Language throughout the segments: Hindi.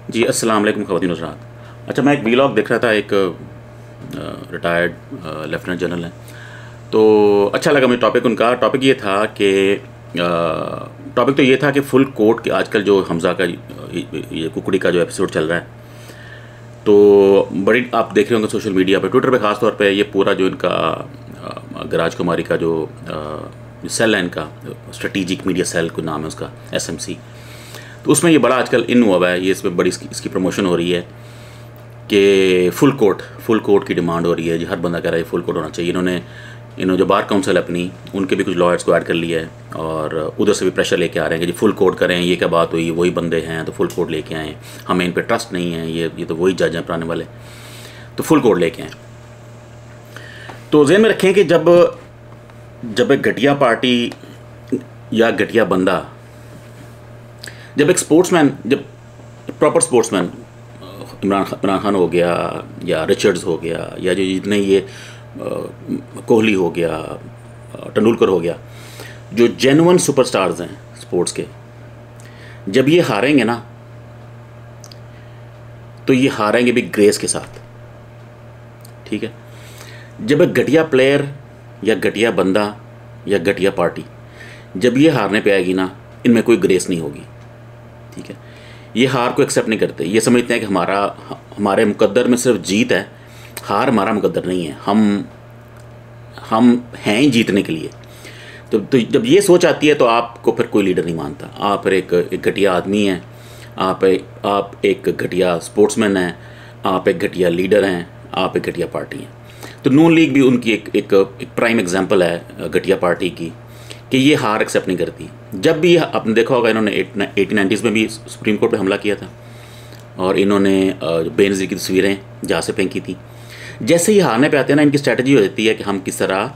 जी, अस्सलाम वालेकुम ख़वातीन हज़रात। अच्छा, मैं एक वीलॉग देख रहा था, एक रिटायर्ड लेफ्टिनेंट जनरल हैं, तो अच्छा लगा मुझे टॉपिक उनका। टॉपिक ये था कि फुल कोर्ट के आजकल जो हमज़ा का ये कुकड़ी का जो एपिसोड चल रहा है, तो बड़ी आप देख रहे होंगे सोशल मीडिया पे, ट्विटर पे ख़ास तौर पे, ये पूरा जो इनका गराज कुमारी का जो सेल है, इनका स्ट्रेटिजिक मीडिया सेल को नाम है उसका, SMC। तो उसमें ये बड़ा आजकल इन हुआ है, ये इसमें बड़ी इसकी प्रमोशन हो रही है कि फुल कोर्ट की डिमांड हो रही है जी। हर बंदा कह रहा है फुल कोर्ट होना चाहिए। इन्होंने जो बार काउंसिल अपनी, उनके भी कुछ लॉयर्स को ऐड कर लिया है और उधर से भी प्रेशर लेके आ रहे हैं कि जी फुल कोर्ट करें। ये क्या बात हुई, वही बंदे हैं तो फुल कोर्ट लेके आएँ, हमें इन पर ट्रस्ट नहीं है, ये तो वही जज हैं पुराने वाले, तो फुल कोर्ट लेके आएँ। तो ज़हन में रखें कि जब एक घटिया पार्टी या घटिया बंदा, जब एक स्पोर्ट्समैन, जब प्रॉपर स्पोर्ट्समैन इमरान खान हो गया या रिचर्ड्स हो गया या जो जितने ये कोहली हो गया, तेंदुलकर हो गया, जो जेन्युइन सुपरस्टार्स हैं स्पोर्ट्स के, जब ये हारेंगे ना, तो ये हारेंगे भी ग्रेस के साथ, ठीक है। जब एक घटिया प्लेयर या घटिया बंदा या घटिया पार्टी जब ये हारने पे आएगी ना, इनमें कोई ग्रेस नहीं होगी, ठीक है। ये हार को एक्सेप्ट नहीं करते, ये समझते हैं कि हमारे मुकद्दर में सिर्फ जीत है, हार हमारा मुकद्दर नहीं है, हम हैं ही जीतने के लिए। तो जब ये सोच आती है तो आपको फिर कोई लीडर नहीं मानता। आप फिर एक घटिया आदमी हैं, आप एक घटिया स्पोर्ट्समैन हैं, आप एक घटिया लीडर हैं, आप एक घटिया पार्टी हैं। तो नून लीग भी उनकी एक प्राइम एग्जाम्पल है घटिया पार्टी की, कि ये हार एक्सेप्ट नहीं करती। जब भी आपने देखा होगा, इन्होंने 1890s में भी सुप्रीम कोर्ट पे हमला किया था और इन्होंने बेनज़ीर की तस्वीरें जहाँ से फेंकी थी। जैसे ही हारने पे आते हैं ना, इनकी स्ट्रेटजी हो जाती है कि हम किस तरह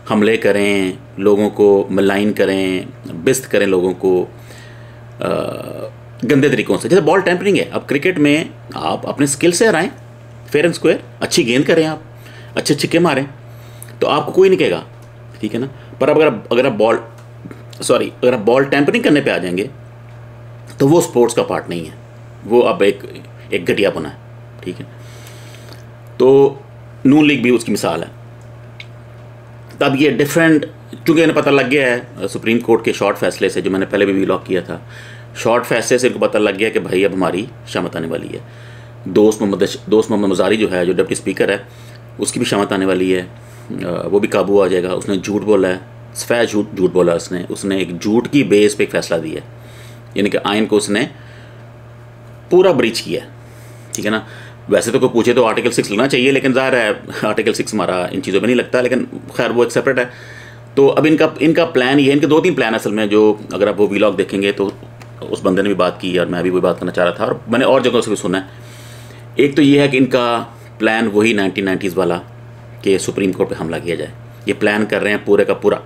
हमले करें, लोगों को मलाइन करें, बिस्त करें लोगों को गंदे तरीक़ों से। जैसे बॉल टेम्परिंग है, अब क्रिकेट में आप अपने स्किल से हराएं, फेयर एंड स्क्वायर, अच्छी गेंद करें, आप अच्छे छिक्के मारें, तो आपको कोई नहीं कहेगा, ठीक है ना। पर अगर आप बॉल टेम्परिंग करने पे आ जाएंगे, तो वो स्पोर्ट्स का पार्ट नहीं है, वो अब एक घटियापना है, ठीक है। तो नून लीग भी उसकी मिसाल है। तब ये डिफरेंट, चूँकि इन्हें पता लग गया है सुप्रीम कोर्ट के शॉर्ट फैसले से, जो मैंने पहले भी व्लॉग किया था, शॉर्ट फैसले से इनको पता लग गया कि भाई अब हमारी शामत आने वाली है। दोस्त मोहम्मद मज़ारी जो है, जो डिप्टी स्पीकर है, उसकी भी शामत आने वाली है, वो भी काबू आ जाएगा। उसने झूठ बोला है, सफ़ेद झूठ बोला उसने एक झूठ की बेस पे एक फ़ैसला दिया है, यानी कि आइन को उसने पूरा ब्रीच किया है, ठीक है ना। वैसे तो कोई पूछे तो आर्टिकल 6 लगना चाहिए, लेकिन ज़ाहिर है आर्टिकल 6 हमारा इन चीज़ों पे नहीं लगता, लेकिन खैर वो एक सेपरेट है। तो अब इनका प्लान ये है, इनके 2-3 प्लान असल में, जो अगर आप वो व्लॉग देखेंगे तो उस बंदे ने भी बात की और मैं भी वही बात करना चाह रहा था और मैंने और जगहों से भी सुना है। एक तो ये है कि इनका प्लान वही 1990s वाला कि सुप्रीम कोर्ट पे हमला किया जाए, ये प्लान कर रहे हैं पूरे का पूरा।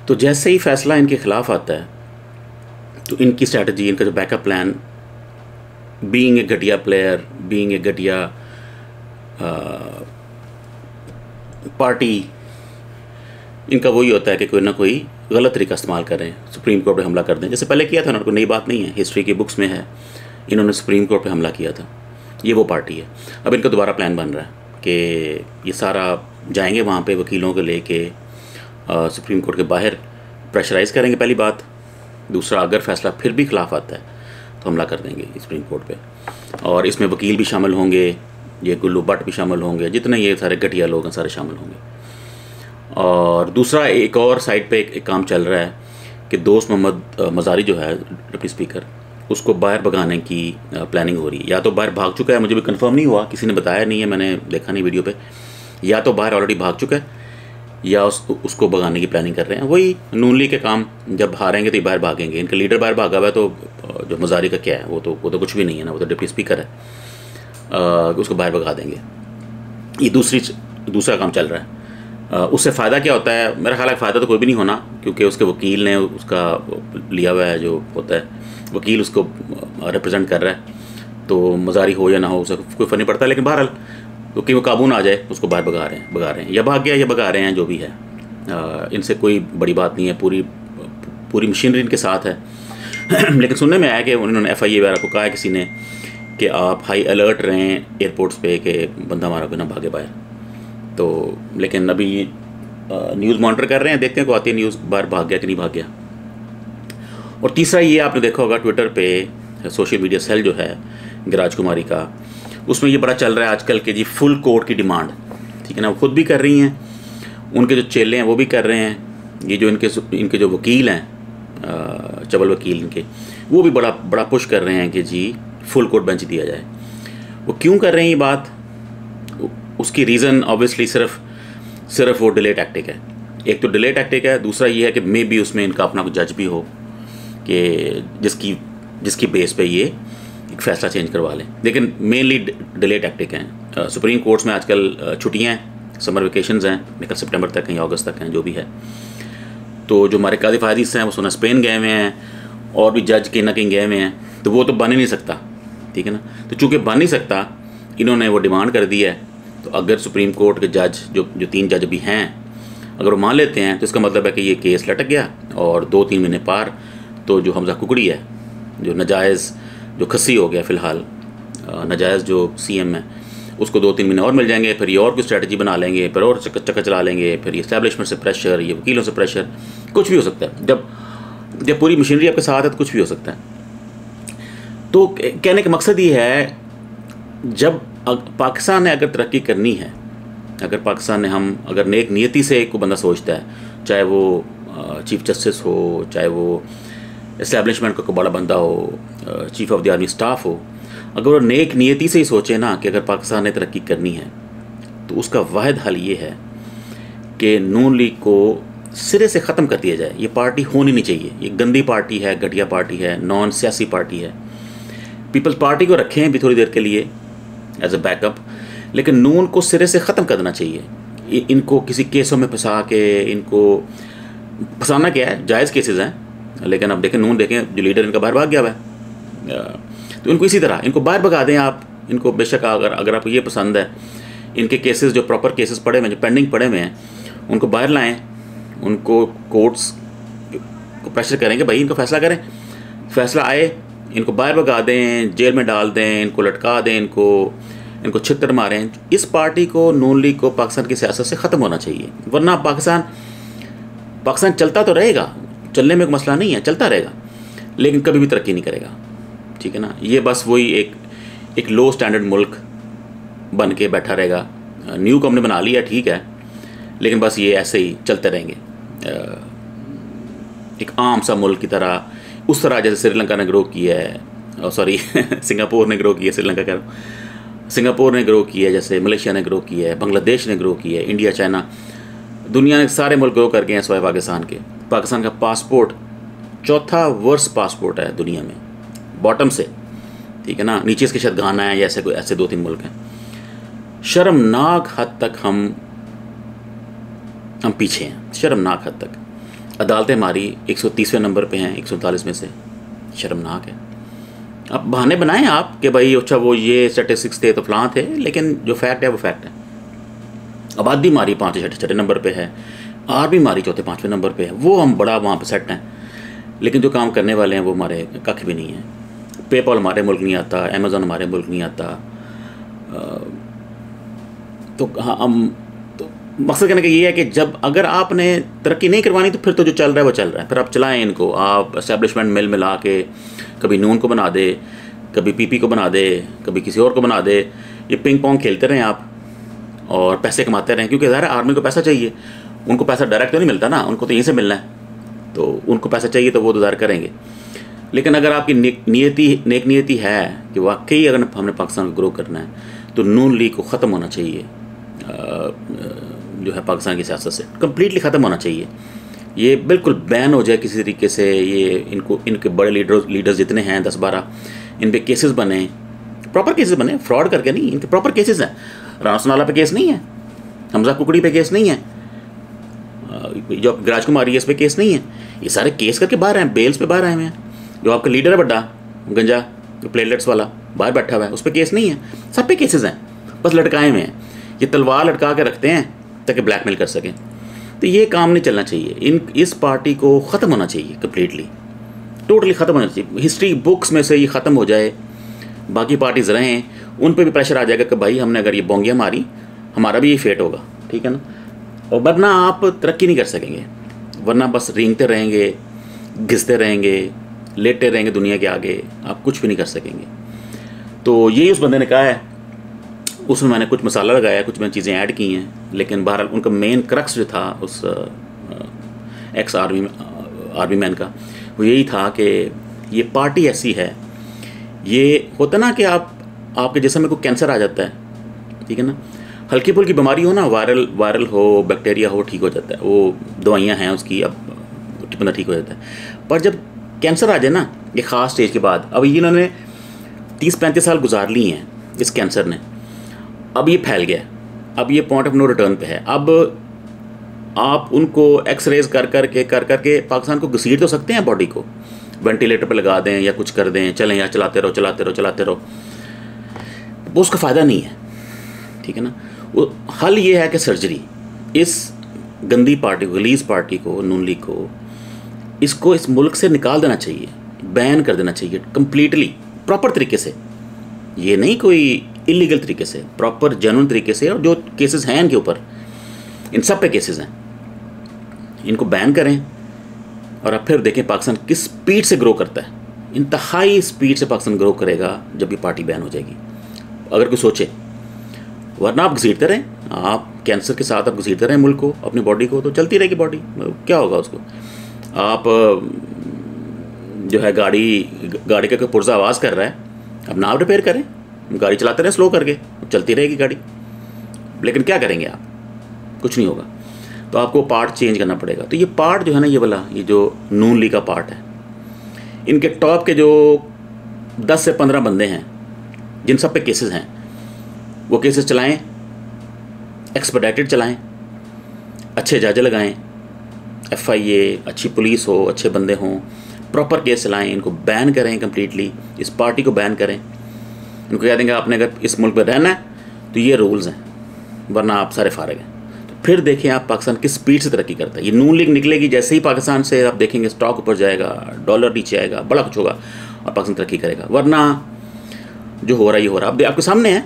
तो जैसे ही फैसला इनके ख़िलाफ़ आता है, तो इनकी स्ट्रैटेजी, इनका जो बैकअप प्लान, बीइंग ए घटिया प्लेयर, बीइंग ए घटिया पार्टी, इनका वही होता है कि कोई ना कोई गलत तरीका इस्तेमाल करें, सुप्रीम कोर्ट पे हमला कर दें। जैसे पहले किया था, उनको नई बात नहीं है, हिस्ट्री की बुक्स में है, इन्होंने सुप्रीम कोर्ट पे हमला किया था, ये वो पार्टी है। अब इनका दोबारा प्लान बन रहा है कि ये सारा जाएंगे वहाँ पे वकीलों को लेके सुप्रीम कोर्ट के बाहर प्रेशराइज़ करेंगे, पहली बात। दूसरा, अगर फैसला फिर भी खिलाफ आता है तो हमला कर देंगे सुप्रीम कोर्ट पे, और इसमें वकील भी शामिल होंगे, ये गुल्लू भट्ट भी शामिल होंगे, जितने ये सारे घटिया लोग हैं सारे शामिल होंगे। और दूसरा, एक और साइड पे एक काम चल रहा है कि दोस्त मोहम्मद मज़ारी जो है डिप्टी स्पीकर, उसको बाहर भगाने की प्लानिंग हो रही है। या तो बाहर भाग चुका है, मुझे भी कंफर्म नहीं हुआ, किसी ने बताया नहीं है, मैंने देखा नहीं वीडियो पे, या तो बाहर ऑलरेडी भाग चुका है या उसको भगाने की प्लानिंग कर रहे हैं। वही नून लीग के काम, जब हारेंगे तो ये बाहर भागेंगे। इनका लीडर बाहर भागा हुआ है, तो जो मज़ारी का क्या है, वो तो कुछ भी नहीं है ना, वो तो डिप्टी स्पीकर है, उसको बाहर भगा देंगे। ये दूसरा काम चल रहा है। उससे फ़ायदा क्या होता है? मेरा ख्याल है फ़ायदा तो कोई भी नहीं होना, क्योंकि उसके वकील ने उसका लिया हुआ है, जो होता है वकील उसको रिप्रेजेंट कर रहा है, तो मज़ारी हो या ना हो उससे कोई फ़र्क नहीं पड़ता। लेकिन बहरहाल क्योंकि वो काबू ना आ जाए, उसको बाहर भगा रहे हैं, या भाग गया या भगा रहे हैं, जो भी है, इनसे कोई बड़ी बात नहीं है, पूरी मशीनरी इनके साथ है। लेकिन सुनने में आया कि उन्होंने FIA वगैरह को कहा है किसी ने कि आप हाई अलर्ट रहें एयरपोर्ट्स पे कि बंदा हमारा कोई ना भागे बाहर। तो लेकिन अभी न्यूज़ मॉनिटर कर रहे हैं, देखते हैं को आती है न्यूज़ बाहर भाग गया कि नहीं भाग गया। और तीसरा ये आपने देखा होगा ट्विटर पे सोशल मीडिया सेल जो है गिराज कुमारी का, उसमें ये बड़ा चल रहा है आजकल के जी फुल कोर्ट की डिमांड, ठीक है ना। वो खुद भी कर रही हैं, उनके जो चेले हैं वो भी कर रहे हैं, ये जो इनके जो वकील हैं चबल वकील इनके, वो भी बड़ा पुश कर रहे हैं कि जी फुल कोर्ट बेंच दिया जाए। वो क्यों कर रहे हैं ये बात, उसकी रीज़न ऑब्वियसली सिर्फ वो डिले टैक्टिक है। एक तो डिले टैक्टिक है, दूसरा ये है कि मे बी उसमें इनका अपना जज भी हो कि जिसकी बेस पे ये एक फ़ैसला चेंज करवा लें। लेकिन मेनली डिले टैक्टिक हैं। सुप्रीम कोर्ट्स में आजकल छुट्टियाँ हैं, समर वेकेशंस हैं, निकल सितंबर तक हैं या अगस्त तक हैं, जो भी है। तो जो हमारे काजी फायदीस हैं वो सुना स्पेन गए हुए हैं, और भी जज कहीं ना कहीं गए हुए हैं, तो वो तो बन ही नहीं सकता, ठीक है ना। तो चूँकि बन नहीं सकता, इन्होंने वो डिमांड कर दी है। तो अगर सुप्रीम कोर्ट के जज जो 3 जज भी हैं, अगर वो मान लेते हैं, तो इसका मतलब है कि ये केस लटक गया और 2-3 महीने पार। तो जो हमजा कुकड़ी है, जो नाजायज़ जो खस्सी हो गया फ़िलहाल, नाजायज़ जो CM है, उसको 2-3 महीने और मिल जाएंगे। फिर ये और कोई स्ट्रेटजी बना लेंगे, फिर और चक्कर चला लेंगे, फिर ये इस्टेब्लिशमेंट से प्रेशर, ये वकीलों से प्रेशर, कुछ भी हो सकता है। जब पूरी मशीनरी आपके साथ है तो कुछ भी हो सकता है। तो कहने का मकसद ये है, जब पाकिस्तान ने अगर तरक्की करनी है, अगर पाकिस्तान ने अगर नेक नियति से को बंदा सोचता है, चाहे वो चीफ जस्टिस हो, चाहे वो इस्टेब्लिशमेंट का कोई बड़ा बंदा हो, chief of the army staff हो, अगर वो नेक नियति से ही सोचे ना कि अगर पाकिस्तान ने तरक्की करनी है, तो उसका वाहिद हल ये है कि नून लीग को सिरे से ख़त्म कर दिया जाए। ये पार्टी होनी नहीं चाहिए, ये गंदी पार्टी है, घटिया पार्टी है, नॉन सियासी पार्टी है। पीपल्स पार्टी को रखें भी थोड़ी देर के लिए एज अ बैकअप, लेकिन नून को सिरे से ख़त्म कर देना चाहिए। इनको किसी केसों में फंसा के, इनको फंसाना क्या है, जायज़ केसेस हैं, लेकिन अब देखें नून, देखें जो लीडर इनका बाहर भाग गया हुआ है, तो इनको इसी तरह इनको बाहर भगा दें आप। इनको बेशक अगर आपको ये पसंद है, इनके केसेस जो प्रॉपर केसेस पड़े हुए हैं, जो पेंडिंग पड़े हुए हैं, उनको बाहर लाएं, उनको कोर्ट्स को प्रेशर करेंगे, भाई इनको फैसला करें, फैसला आए, इनको बाहर भगा दें, जेल में डाल दें, इनको लटका दें, इनको छितर मारें। इस पार्टी को, नून लीग को, पाकिस्तान की सियासत से ख़त्म होना चाहिए। वरना पाकिस्तान चलता तो रहेगा, चलने में कोई मसला नहीं है, चलता रहेगा, लेकिन कभी भी तरक्की नहीं करेगा, ठीक है ना। ये बस वही एक लो स्टैंडर्ड मुल्क बन के बैठा रहेगा। न्यू को हमने बना लिया, ठीक है, लेकिन बस ये ऐसे ही चलते रहेंगे, एक आम सा मुल्क की तरह, उस तरह जैसे श्रीलंका ने ग्रो किया है, सॉरी सिंगापुर ने ग्रो किया, श्रीलंका कह रहा हूँ, सिंगापुर ने ग्रो किया है, जैसे मलेशिया ने ग्रो किया है, बांग्लादेश ने ग्रो किया है, इंडिया, चाइना, दुनिया के सारे मुल्क ग्रो कर गए हैं सिवाय पाकिस्तान के। पाकिस्तान का पासपोर्ट 4था वर्स्ट पासपोर्ट है दुनिया में, बॉटम से, ठीक है ना। नीचे इसके शायद घाना है या ऐसे 2-3 मुल्क हैं। शर्मनाक हद तक हम पीछे हैं, शर्मनाक हद तक। अदालतें हमारी 130वें नंबर पे हैं 139 में से, शर्मनाक है। अब बहाने बनाएं आप कि भाई अच्छा वो ये स्टैटिस्टिक्स थे तो फलां थे, लेकिन जो फैक्ट है वो फैक्ट है। आबादी हमारी 5-6 नंबर पे है, आर्मी हमारी 4-5वें नंबर पे है, वो हम बड़ा वहाँ पे सेट हैं, लेकिन जो काम करने वाले हैं वो हमारे कख भी नहीं है। पेपॉल हमारे मुल्क नहीं आता, अमेज़न हमारे मुल्क नहीं आता। तो हम तो मकसद कहने का ये है कि जब अगर आपने तरक्की नहीं करवानी तो फिर तो जो चल रहा है वो चल रहा है, फिर आप चलाएं इनको। आप एस्टेब्लिशमेंट मिल मिला के कभी नून को बना दे, कभी PP को बना दे, कभी किसी और को बना दे, ये पिंग पोंग खेलते रहें आप और पैसे कमाते रहें, क्योंकि ज़ाहिर है आर्मी को पैसा चाहिए, उनको पैसा डायरेक्ट तो नहीं मिलता ना, उनको तो यहीं से मिलना है, तो उनको पैसा चाहिए तो वो तो ज़ाहिर करेंगे। लेकिन अगर आपकी नेक नियति है कि वाकई अगर हमने पाकिस्तान को ग्रो करना है, तो नून लीग को ख़त्म होना चाहिए, जो है पाकिस्तान की सियासत से कम्प्लीटली ख़त्म होना चाहिए। ये बिल्कुल बैन हो जाए किसी तरीके से। ये इनके बड़े लीडर्स जितने हैं 10-12, इन पे केसेस बने, प्रॉपर केसेस बने, फ्रॉड करके नहीं, इनके प्रॉपर केसेस हैं। राना सनाला पे केस नहीं है, हमजा कुकड़ी पे केस नहीं है, जो गिराज कुमारी है इस पे केस नहीं है, ये सारे केस करके बाहर हैं, बेल्स पे बाहर आए हुए हैं। जो आपका लीडर है बड्डा गंजा, जो प्लेटलेट्स वाला बाहर बैठा हुआ है, उस पर केस नहीं है, सब पे केसेस हैं, बस लटकाए हुए हैं। ये तलवार लटका के रखते हैं ताकि ब्लैकमेल कर सकें। तो ये काम नहीं चलना चाहिए। इस पार्टी को ख़त्म होना चाहिए, कम्प्लीटली टोटली ख़त्म होना चाहिए। हिस्ट्री बुक्स में से ये ख़त्म हो जाए, बाकी पार्टीज़ रहें, उन पे भी प्रेशर आ जाएगा कि भाई हमने अगर ये बोंगियाँ मारी हमारा भी ये फेट होगा, ठीक है ना। और वरना आप तरक्की नहीं कर सकेंगे, वरना बस रेंगते रहेंगे, घिसते रहेंगे, लेटते रहेंगे दुनिया के आगे, आप कुछ भी नहीं कर सकेंगे। तो यही उस बंदे ने कहा है, उसमें मैंने कुछ मसाला लगाया, कुछ मैंने चीज़ें ऐड की हैं, लेकिन बहरहाल उनका मेन क्रक्स जो था उस एक्स आर्मी मैन का, वो यही था कि ये पार्टी ऐसी है, ये होता ना कि आपके जिस्म में कोई कैंसर आ जाता है, ठीक है ना, हल्की फुल्की बीमारी हो ना, वायरल हो, बैक्टीरिया हो, ठीक हो जाता है, वो दवाइयाँ हैं उसकी, अब बंदा ठीक हो जाता है। पर जब कैंसर आ जाए ना ये ख़ास स्टेज के बाद, अब ये इन्होंने 30-35 साल गुजार लिए हैं इस कैंसर ने, अब ये फैल गया, अब ये पॉइंट ऑफ नो रिटर्न पे है। अब आप उनको एक्सरेज कर के पाकिस्तान को घसीट तो सकते हैं, बॉडी को वेंटिलेटर पे लगा दें या कुछ कर दें, चलें यार चलाते रहो, वो उसका फ़ायदा नहीं है, ठीक है ना। वो हल ये है कि सर्जरी, इस गंदी पार्टी को, गलीज पार्टी को, नून लीग को, इसको इस मुल्क से निकाल देना चाहिए, बैन कर देना चाहिए कम्प्लीटली, प्रॉपर तरीके से, ये नहीं कोई इलीगल तरीके से, प्रॉपर जेन्युइन तरीके से। और जो केसेस हैं इनके ऊपर, इन सब पे केसेस हैं, इनको बैन करें। और अब फिर देखें पाकिस्तान किस स्पीड से ग्रो करता है, इंतहाई स्पीड से पाकिस्तान ग्रो करेगा जब ये पार्टी बैन हो जाएगी, अगर कोई सोचे। वरना आप घसीटते रहें, आप कैंसर के साथ आप घसीटते रहें मुल्क को, अपनी बॉडी को, तो चलती रहेगी बॉडी, क्या होगा उसको। आप जो है गाड़ी का कोई पुर्जा आवाज़ कर रहा है, अब ना आप रिपेयर करें, गाड़ी चलाते रहें स्लो करके, चलती रहेगी गाड़ी। लेकिन क्या करेंगे आप, कुछ नहीं होगा। तो आपको पार्ट चेंज करना पड़ेगा। तो ये पार्ट जो है ना, ये वाला, ये जो नून लीग का पार्ट है, इनके टॉप के जो 10 से 15 बंदे हैं जिन सब पे केसेस हैं, वो केसेस चलाएं, एक्सपेडाइटेड चलाएं, अच्छे जज लगाएं, FIA, अच्छी पुलिस हो, अच्छे बंदे हों, प्रॉपर केस चलाएं, इनको बैन करें कम्प्लीटली, इस पार्टी को बैन करें। इनको कह देंगे आपने अगर इस मुल्क में रहना है तो ये रूल्स हैं, वरना आप सारे फारग हैं। तो फिर देखें आप पाकिस्तान किस स्पीड से तरक्की करता है। ये नून लीग निकलेगी, जैसे ही पाकिस्तान से आप देखेंगे स्टॉक ऊपर जाएगा, डॉलर नीचे आएगा, बड़ा कुछ होगा और पाकिस्तान तरक्की करेगा। वरना जो हो रहा है ये हो रहा है। अब आपके सामने है,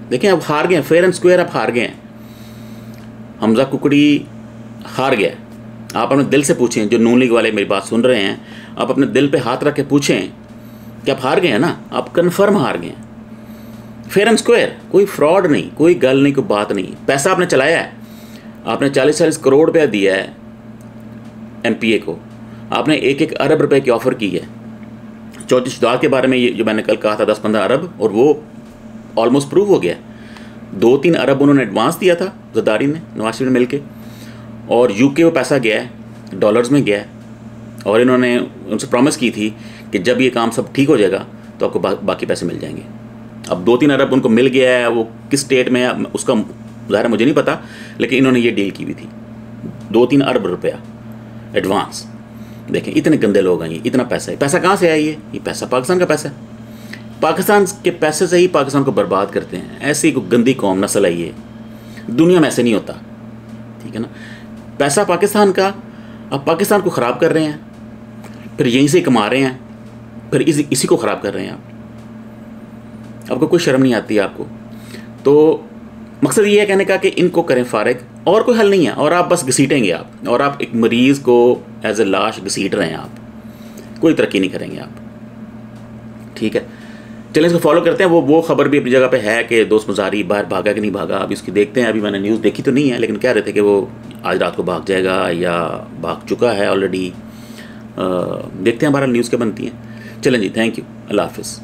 देखें अब हार गए, फेयर एंड स्क्वायर आप हार गए हैं। हमजा कुकड़ी हार गया। आप अपने दिल से पूछें, जो नून लीग वाले मेरी बात सुन रहे हैं, आप अपने दिल पे हाथ रख के पूछें कि आप हार गए हैं ना, आप कन्फर्म हार गए हैं। फेयर एंड स्क्वायर, कोई फ्रॉड नहीं, कोई गल नहीं, कोई बात नहीं। पैसा आपने चलाया है, आपने 40-40 करोड़ रुपया दिया है MPA को, आपने 1-1 अरब रुपए की ऑफ़र की है। चौधरी शुजात के बारे में ये जो मैंने कल कहा था 10-15 अरब, और वो ऑलमोस्ट प्रूव हो गया। 2-3 अरब उन्होंने एडवांस दिया था जरदारी ने, नवाज शरीफ ने मिलके, और UK वो पैसा गया है, डॉलर्स में गया है। और इन्होंने उनसे प्रॉमिस की थी कि जब ये काम सब ठीक हो जाएगा तो आपको बाकी पैसे मिल जाएंगे। अब 2-3 अरब उनको मिल गया है, वो किस स्टेट में है उसका ज़ाहिर मुझे नहीं पता, लेकिन इन्होंने ये डील की हुई थी, 2-3 अरब रुपया एडवांस। देखें इतने गंदे लोग हैं, ये इतना पैसा है, पैसा कहाँ से आया? ये पैसा पाकिस्तान का पैसा है। पाकिस्तान के पैसे से ही पाकिस्तान को बर्बाद करते हैं। ऐसी कोई गंदी कौम नस्ल है ये, दुनिया में ऐसे नहीं होता, ठीक है ना। पैसा पाकिस्तान का, आप पाकिस्तान को ख़राब कर रहे हैं, फिर यहीं से कमा रहे हैं, फिर इसी को ख़राब कर रहे हैं आप। आपको कोई शर्म नहीं आती आपको। तो मकसद ये है कहने का कि इनको करें फारिग, और कोई हल नहीं है। और आप बस घसीटेंगे आप, और आप एक मरीज़ को एज ए लाश घसीट रहे हैं आप, कोई तरक्की नहीं करेंगे आप, ठीक है। चलिए इसको फॉलो करते हैं। वो खबर भी अपनी जगह पे है कि दोस्त मुजारी बाहर भागा कि नहीं भागा, अभी उसकी देखते हैं। अभी मैंने न्यूज़ देखी तो नहीं है, लेकिन कह रहे थे कि वो आज रात को भाग जाएगा या भाग चुका है ऑलरेडी। देखते हैं हमारा न्यूज़ क्या बनती है। चलें जी, थैंक यू, अल्लाह हाफिज़।